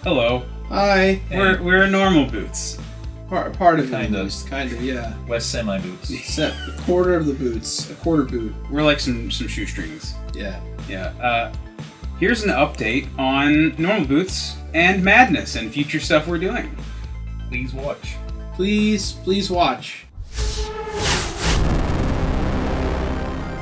Hello. Hi. We're NormalBoots. Part of Kind it, of. just kind of, yeah. West Semi Boots. A quarter of the boots. A quarter boot. We're like some shoestrings. Yeah. Yeah. Here's an update on NormalBoots and Madness and future stuff we're doing. Please watch. Please watch.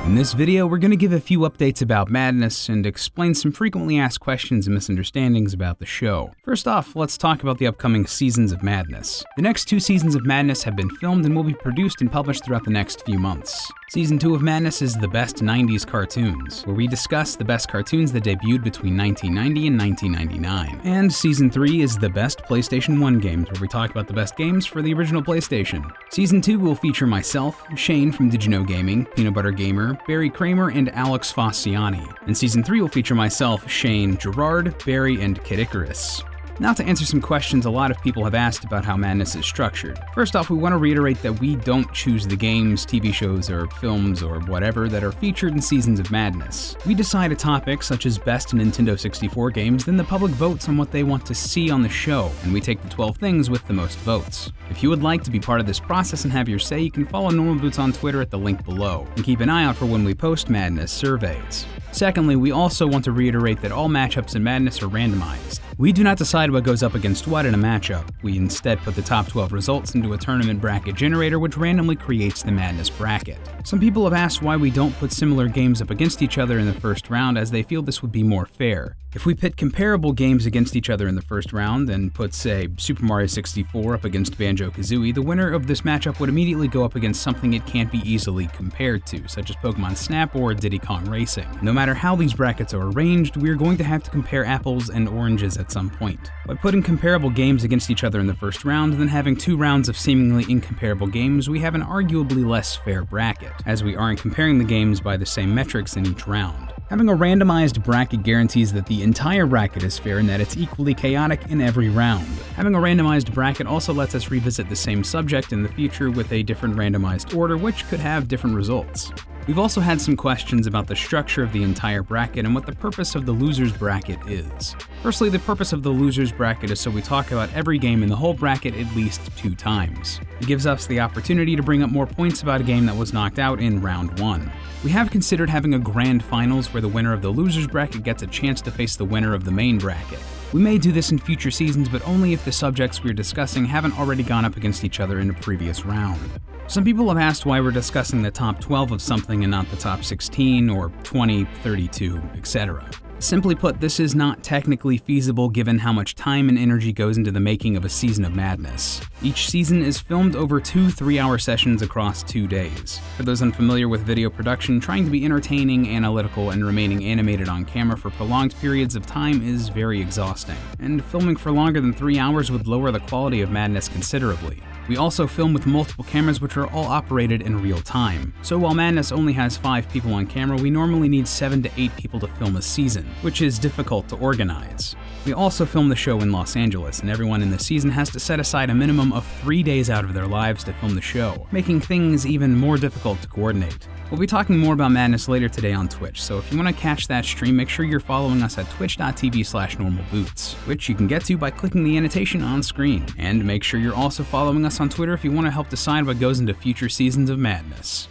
In this video, we're going to give a few updates about Madness and explain some frequently asked questions and misunderstandings about the show. First off, let's talk about the upcoming seasons of Madness. The next 2 seasons of Madness have been filmed and will be produced and published throughout the next few months. Season 2 of Madness is the best 90s cartoons, where we discuss the best cartoons that debuted between 1990 and 1999. And Season 3 is the best PlayStation 1 games, where we talk about the best games for the original PlayStation. Season 2 will feature myself, Shane from Did You Know Gaming, Peanut Butter Gamer, Barry Kramer, and Alex Fossiani. And Season 3 will feature myself, Shane, Gerard, Barry, and Kid Icarus. Now to answer some questions a lot of people have asked about how Madness is structured. First off, we want to reiterate that we don't choose the games, TV shows, or films, or whatever that are featured in seasons of Madness. We decide a topic such as best Nintendo 64 games, then the public votes on what they want to see on the show, and we take the 12 things with the most votes. If you would like to be part of this process and have your say, you can follow NormalBoots on Twitter at the link below, and keep an eye out for when we post Madness surveys. Secondly, we also want to reiterate that all matchups in Madness are randomized. We do not decide what goes up against what in a matchup. We instead put the top 12 results into a tournament bracket generator which randomly creates the Madness bracket. Some people have asked why we don't put similar games up against each other in the first round, as they feel this would be more fair. If we pit comparable games against each other in the first round and put, say, Super Mario 64 up against Banjo-Kazooie, the winner of this matchup would immediately go up against something it can't be easily compared to, such as Pokemon Snap or Diddy Kong Racing. No matter how these brackets are arranged, we're going to have to compare apples and oranges at some point. By putting comparable games against each other in the first round, then having 2 rounds of seemingly incomparable games, we have an arguably less fair bracket, as we aren't comparing the games by the same metrics in each round. Having a randomized bracket guarantees that the entire bracket is fair and that it's equally chaotic in every round. Having a randomized bracket also lets us revisit the same subject in the future with a different randomized order, which could have different results. We've also had some questions about the structure of the entire bracket and what the purpose of the loser's bracket is. Firstly, the purpose of the loser's bracket is so we talk about every game in the whole bracket at least 2 times. It gives us the opportunity to bring up more points about a game that was knocked out in round 1. We have considered having a grand finals where the winner of the loser's bracket gets a chance to face the winner of the main bracket. We may do this in future seasons, but only if the subjects we're discussing haven't already gone up against each other in a previous round. Some people have asked why we're discussing the top 12 of something and not the top 16 or 20, 32, etc. Simply put, this is not technically feasible given how much time and energy goes into the making of a season of Madness. Each season is filmed over 2 3-hour sessions across 2 days. For those unfamiliar with video production, trying to be entertaining, analytical, and remaining animated on camera for prolonged periods of time is very exhausting, and filming for longer than 3 hours would lower the quality of Madness considerably. We also film with multiple cameras which are all operated in real time. So while Madness only has 5 people on camera, we normally need 7 to 8 people to film a season, which is difficult to organize. We also film the show in Los Angeles, and everyone in the season has to set aside a minimum of 3 days out of their lives to film the show, making things even more difficult to coordinate. We'll be talking more about Madness later today on Twitch, so if you want to catch that stream, make sure you're following us at twitch.tv/normalboots, which you can get to by clicking the annotation on screen. And make sure you're also following us on Twitter if you want to help decide what goes into future seasons of Madness.